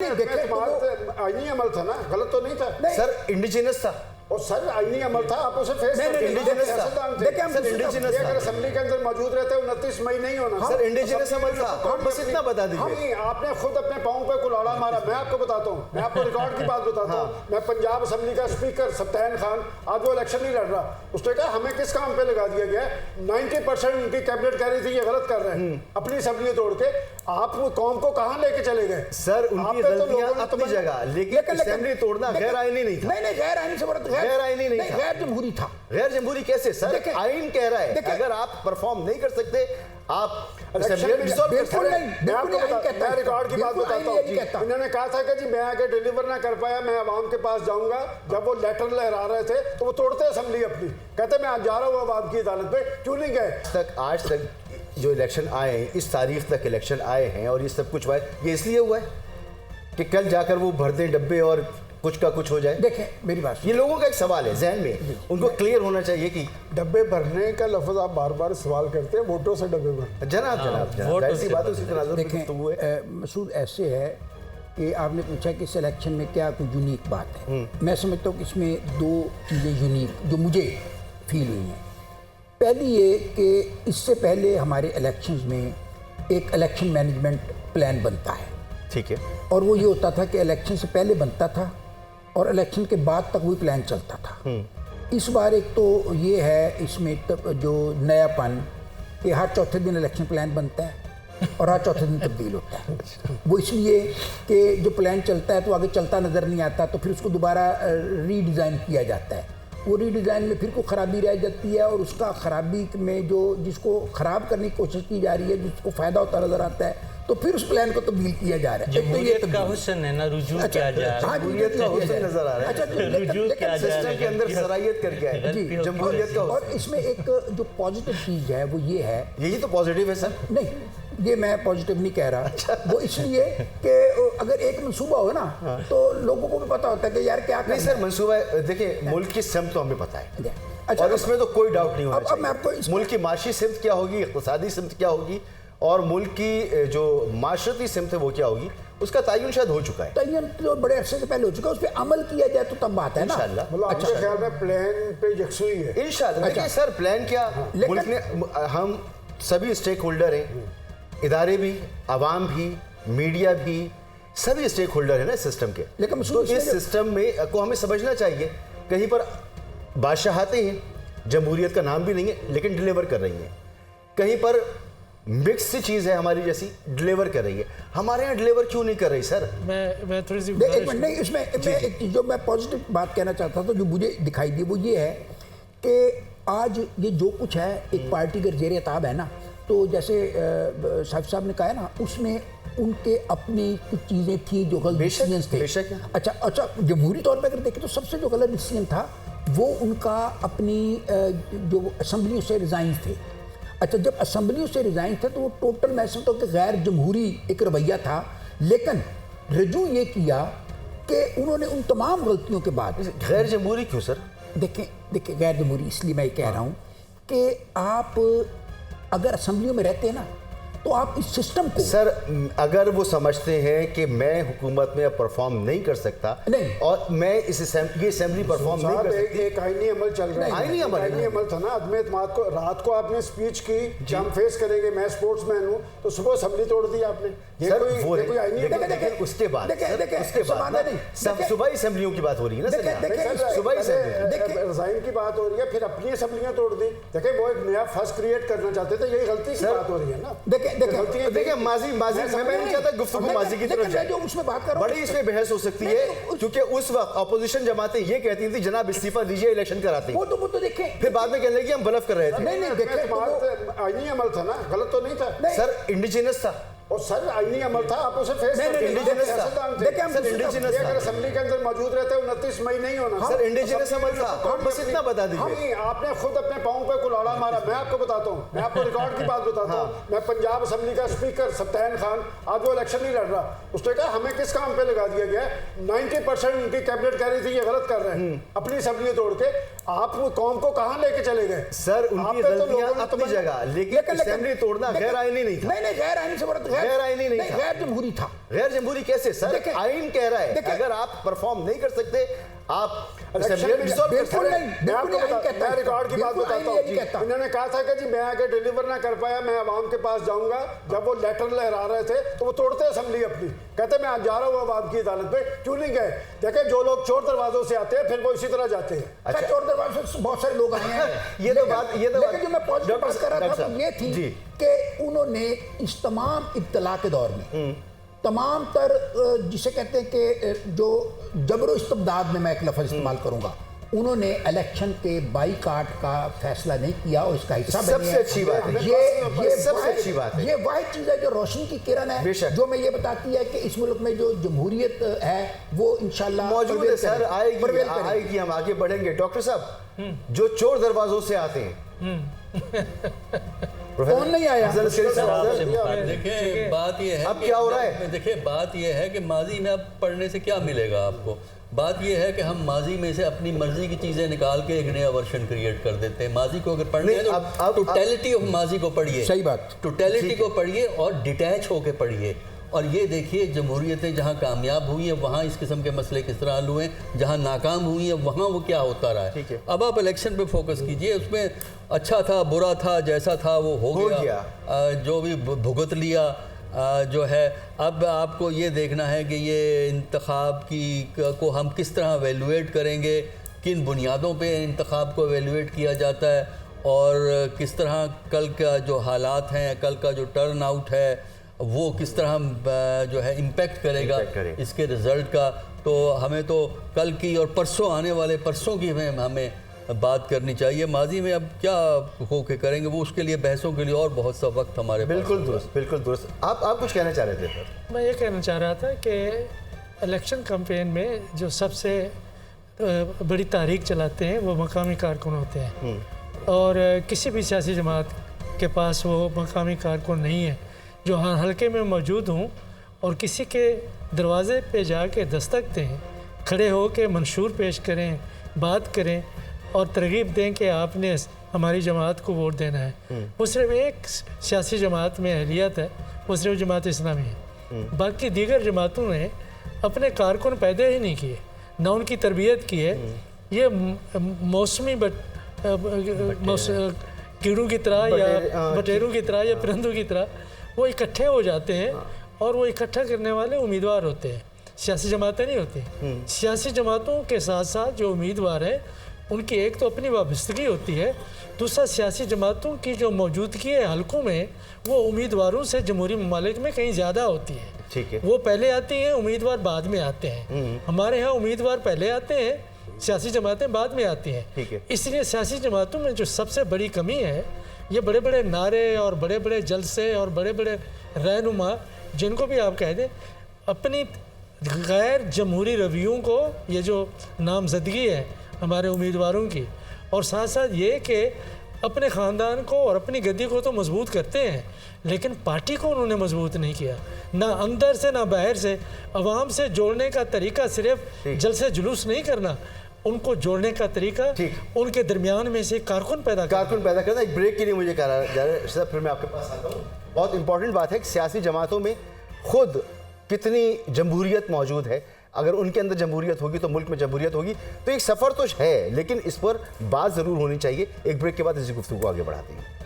आईनी अमल था ना, गलत तो नहीं था सर, इंडिजिनस था और सर आईनी अमल था, आप उसे फेस इंडिजिनस अगर असेंबली के अंदर मौजूद रहते 29 मई नहीं होना सर, इंडिजिनस अमल था, बस इतना बता दीजिए। आपने खुद अपने पाँव पे कुल्हाड़ा मारा। मैं आपको बताता हूँ, मैं आपको रिकॉर्ड की बात बताता हूँ। मैं पंजाब असेंबली का स्पीकर सप्तान खान आज वो इलेक्शन नहीं लड़ रहा, उसने कहा हमें किस काम पे लगा दिया गया। 90% उनकी कैबिनेट कह रही थी ये गलत कर रहे हैं अपनी असेंबली तोड़ के। आप कौम को कहाँ लेके चले गए सर? उनकी गलतियां अपनी जगह, लेकिन असेंबली तोड़ना गैर आईनी नहीं था। नहीं, गैर आईनी से गैर आईनी नहीं था, गैर जमहूरी था। गैर जमहूरी कैसे सर? आइन कह रहा है अगर आप परफॉर्म नहीं कर सकते आप बिल्कुल नहीं। मैं आपको मैं रिकॉर्ड की बात बताता हूँ। इन्होंने कहा था कि जी मैं आगे डिलीवर ना कर पाया, मैं आवाम के पास जाऊंगा। जब वो लेटर लहरा रहे थे तो वो तोड़ते असेंबली अपनी, कहते मैं आज जा रहा हूँ आवाम की अदालत पे। क्यों नहीं गए? आज तक जो इलेक्शन आए हैं, इस तारीख तक इलेक्शन आए हैं और ये सब कुछ हुआ है, ये इसलिए हुआ है कि कल जाकर वो भर दें डब्बे और कुछ का कुछ हो जाए। देखें मेरी बात, ये लोगों का एक सवाल है जहन में, उनको क्लियर होना चाहिए कि डब्बे भरने का लफ्ज आप बार बार सवाल करते हैं, वोटों से डब्बे भरने। जनाब ऐसी बात उसी तरह देखें मसूद, ऐसे है कि आपने पूछा कि सिलेक्शन में क्या कोई यूनिक बात है। मैं समझता हूँ कि इसमें दो चीज़ें यूनिक जो मुझे फील हुई हैं। पहली ये कि इससे पहले हमारे इलेक्शंस में एक इलेक्शन मैनेजमेंट प्लान बनता है, ठीक है, और वो ये होता था कि इलेक्शन से पहले बनता था और इलेक्शन के बाद तक वही प्लान चलता था। इस बार एक तो ये है इसमें जो नयापन कि हर चौथे दिन इलेक्शन प्लान बनता है और हर चौथे दिन तब्दील होता है। वो इसलिए कि जो प्लान चलता है तो आगे चलता नज़र नहीं आता, तो फिर उसको दोबारा रीडिज़ाइन किया जाता है। वो रीडिज़ाइन में फिर कोई ख़राबी रह जाती है और उसका ख़राबी में जो जिसको ख़राब करने की कोशिश की जा रही है, जिसको फ़ायदा होता नज़र आता है, तो फिर उस प्लान को तब्दील किया जा रहा है। जमहूरियत का हुस्न है ना, रुजू किया जा रहा है। जमहूरियत का हुस्न नजर आ रहा है। रुजू किया जा रहा सिस्टम के अंदर सरायत करके आए जी, जमहूरियत का। और इसमें एक जो पॉजिटिव चीज़ है वो ये है, यही तो पॉजिटिव है सर। नहीं, ये मैं पॉजिटिव नहीं कह रहा। वो इसलिए कि अगर एक मंसूबा हो ना तो लोगों को भी पता होता है कि यार क्या नहीं सर, मंसूबा देखिए, मुल्क की सिमत तो हमें पता है। अच्छा, और इसमें तो कोई डाउट नहीं होना चाहिए। मैं आपको मुल्क की माशी सिमत क्या होगी, इक़्तिसादी सिमत क्या होगी और मुल्क की जो माशरती सिमत है वो क्या होगी, उसका तयन शायद हो चुका है। तयन तो बड़े अरसे से पहले हो चुका है, उस पर अमल किया जाए तो तब बात है ना। इंशाल्लाह। अच्छा, ख्याल में प्लान पे यकसुई है इंशाल्लाह। देखिए सर, प्लान क्या, मुल्क ने, हम सभी स्टेक होल्डर हैं, इदारे भी, आवाम भी, मीडिया भी, सभी स्टेक होल्डर है ना सिस्टम के। लेकिन तो इस सिस्टम में को हमें समझना चाहिए, कहीं पर बादशाहतें हैं, जमहूरियत का नाम भी नहीं है लेकिन डिलीवर कर रही हैं, कहीं पर मिक्स सी चीज़ है हमारी जैसी, डिलीवर कर रही है। हमारे यहाँ डिलीवर क्यों नहीं कर रही सर? मैं थोड़ी सी एक मिनट, नहीं, इसमें एक चीज़ जो मैं पॉजिटिव बात कहना चाहता था जो मुझे दिखाई दी वो ये है कि आज ये जो कुछ है एक पार्टी का ज़ेर ताब है ना, तो जैसे साहब ने कहा है ना, उसमें उनके अपनी कुछ चीज़ें थी जो गलत डिसीजंस थे। अच्छा, जमहूरी तौर पे अगर देखें तो सबसे जो गलत डिसीजन था वो उनका अपनी जो असेंबलियों से रिज़ाइन थे। अच्छा, जब असेंबलियों से रिज़ाइन थे तो वो टोटल मैं समझता हूँ कि गैर जमहूरी एक रवैया था, लेकिन रजू ये किया कि उन्होंने उन तमाम गलतियों के बाद। गैर जमहूरी क्यों सर? देखिए गैर जमहूरी इसलिए मैं कह रहा हूँ कि आप अगर असेंबलियों में रहते हैं ना तो आप इस सिस्टम को, सर अगर वो समझते हैं कि मैं हुकूमत में परफॉर्म नहीं कर सकता नहीं, और मैं इस असेंबली परफॉर्म नहीं कर सकती। एक आईनी अमल चल रहा है, आईनी अमल था ना। अदम एतमाद को रात को आपने स्पीच की कि हम फेस करेंगे, मैं स्पोर्ट्समैन हूँ, तो सुबह असेंबली तोड़ दी आपने। सर वो उसके बाद सुबह असेंबलियों की बात हो रही है ना, सुबह रिजाइन की बात हो रही है, फिर अपनी असेंबलियां तोड़ दी। देखिए वो एक नया फर्स्ट क्रिएट करना चाहते थे, यही गलती की बात हो रही है ना। देखिए माजी मैं नहीं चाहता गुफ्तगू माजी की तरफ जाए, उसमें बात कर रहा हूं, बड़ी इसमें बहस हो सकती है, क्योंकि उस वक्त अपोजिशन जमातें ये कहती थी जनाब इस्तीफा दीजिए, इलेक्शन कराते हैं। वो तो देखें, फिर बाद में कहने लगे हम ब्लफ कर रहे थे। नहीं, देखिए आईनी अमल था ना, गलत तो नहीं था सर, इंडिजिनस था और सर आईनी अमल था, आप उसे फेस इंडिजिनस था। अगर असेंबली के अंदर मौजूद रहते 29 मई नहीं होना सर, इंडिजिनस अमल था, बस इतना बता दीजिए। आपने खुद अपने पाँव पे कुल्हाड़ा मारा। मैं आपको बताता हूँ, मैं आपको रिकॉर्ड की बात बताता हूँ। मैं पंजाब असेंबली का स्पीकर सप्तान खान आज वो इलेक्शन नहीं लड़ रहा, उसने कहा हमें किस काम पे लगा दिया गया। 90% उनकी कैबिनेट कह रही थी ये गलत कर रहे हैं अपनी असेंबली तोड़ के। आप कौम को कहाँ लेके चले गए? सर उनकी गलतियां अपनी जगह, लेकिन असेंबली तोड़ना गैर आईनी नहीं था। नहीं, गैर आईनी से गैर आईनी नहीं था। गैर जमहूरी था। गैर जमहूरी कैसे सर? देखें, आइन कह रहा है देखें, अगर आप परफॉर्म नहीं कर सकते आप इलेक्शन में dissolve कर बिल्कुल सकते हैं। नहीं, मैं आपको बिल्कुल नहीं बता, कहता, मैं रिकॉर्ड की बात बिल्कुल बताता आईनी नहीं कहता। हूँ। इन्होंने कहा था कि जी मैं अगर डिलीवर ना कर पाया मैं अवाम के पास जाऊंगा। जब वो लेटर लहरा रहे थे तो वो तोड़ते असेंबली अपनी, कहते मैं आज जा रहा हूँ अवाम की अदालत पे। क्यों नहीं गए? देखे जो लोग चोर दरवाजों से आते हैं फिर वो इसी तरह जाते हैं। अच्छा, चोर दरवाजे से बहुत सारे लोग आए हैं। ये तो बात लेकिन जो मैं पॉजिटिव बात कर रहा था वो ये थी जी। कि उन्होंने इस तमाम इब्तला के दौर में तमाम तर जिसे कहते हैं कि जो जबरो इस्तबदाद में मैं एक लफ्ज़ इस्तेमाल करूंगा, उन्होंने इलेक्शन के बाईकाट का फैसला नहीं किया और इसका हिस्सा बने। सबसे अच्छी बात है। ये सबसे अच्छी बात है। ये वाहिद चीज़ है जो रोशनी की किरण है, बेशक। जो मैं ये बताती है कि इस मुल्क में जो जमहूरियत है वो इंशाल्लाह मौजूद है सर, prevail करेगी। आएगी, हम आगे बढ़ेंगे। डॉक्टर साहब, जो चोर दरवाजों से आते हैं कौन नहीं आया? देखिए बात ये है अब क्या हो रहा है? देखिए बात ये है कि माजी में अब पढ़ने से क्या मिलेगा आपको। बात ये है कि हम माजी में से अपनी मर्जी की चीजें निकाल के एक नया वर्जन क्रिएट कर देते हैं। माजी को अगर पढ़ने है तो टोटलिटी ऑफ माजी को पढ़िए, सही बात, टोटलिटी को पढ़िए और डिटैच होके पढ़िए। और ये देखिए जमहूरियतें जहाँ कामयाब हुई हैं वहाँ इस किस्म के मसले किस तरह हल हुए हैं, जहाँ नाकाम हुई हैं वहाँ वो क्या होता रहा है। अब आप इलेक्शन पे फोकस कीजिए, उसमें अच्छा था बुरा था जैसा था वो हो गया। जो भी भुगत लिया जो है। अब आपको ये देखना है कि ये इंतखाब को हम किस तरह एवेलुएट करेंगे, किन बुनियादों पे इंतखाब को एवेलुएट किया जाता है और किस तरह कल का जो हालात हैं, कल का जो टर्न आउट है वो किस तरह जो है इम्पेक्ट करेगा इसके रिज़ल्ट का। तो हमें तो कल की और परसों आने वाले परसों की हमें बात करनी चाहिए। माजी में अब क्या होके करेंगे वो उसके लिए बहसों के लिए और बहुत सा वक्त हमारे बिल्कुल दुरुस्त, बिल्कुल दुरुस्त। आप कुछ कहना चाह रहे थे सर? मैं ये कहना चाह रहा था कि इलेक्शन कैंपेन में जो सबसे बड़ी तारीख चलाते हैं वो मकामी कारकुन होते हैं और किसी भी सियासी जमात के पास वो मकामी कारकुन नहीं है जो हल्के में मौजूद हों और किसी के दरवाज़े पे जाके दस्तक दें, खड़े हो के मंशूर पेश करें, बात करें और तरगीब दें कि आपने हमारी जमात को वोट देना है। वो सिर्फ एक सियासी जमात में अहलियत है, वो सिर्फ जमात इस्लामी है। बाकी दीगर जमातों ने अपने कारकुन पैदा ही नहीं किए, ना उनकी तरबियत की है। ये मौसमी कीड़ों की तरह या बटेरों की तरह या परिंदों की तरह वो इकट्ठे हो जाते हैं और वो इकट्ठा करने वाले उम्मीदवार होते हैं, सियासी जमातें नहीं होती। सियासी जमातों के साथ साथ जो उम्मीदवार हैं उनकी एक तो अपनी वाबस्तगी होती है, दूसरा सियासी जमातों की जो मौजूदगी है हलकों में वो उम्मीदवारों से जमहूरी ममालिक में कहीं ज़्यादा होती है। ठीक है, वो पहले आती हैं, उम्मीदवार बाद में आते हैं। हमारे यहाँ उम्मीदवार पहले आते हैं, सियासी जमातें बाद में आती हैं। इसलिए सियासी जमातों में जो सबसे बड़ी कमी है ये बड़े बड़े नारे और बड़े बड़े जलसे और बड़े बड़े रहनुमा जिनको भी आप कह दें, अपनी गैर जमहूरी रवैयों को, ये जो नामजदगी है हमारे उम्मीदवारों की, और साथ साथ ये कि अपने ख़ानदान को और अपनी गद्दी को तो मजबूत करते हैं लेकिन पार्टी को उन्होंने मजबूत नहीं किया, ना अंदर से ना बाहर से। अवाम से जोड़ने का तरीका सिर्फ जलसे जुलूस नहीं करना, उनको जोड़ने का तरीका उनके दरमियान में से कारकुन पैदा करना। एक ब्रेक के लिए मुझे कहा जा रहा है, फिर मैं आपके पास आता हूँ। बहुत इंपॉर्टेंट बात है कि सियासी जमातों में खुद कितनी जमहूरियत मौजूद है। अगर उनके अंदर जमहूरियत होगी तो मुल्क में जमहूरियत होगी। तो एक सफ़र तो है लेकिन इस पर बात ज़रूर होनी चाहिए। एक ब्रेक के बाद इसी गुफ्तगू को आगे बढ़ाते हैं।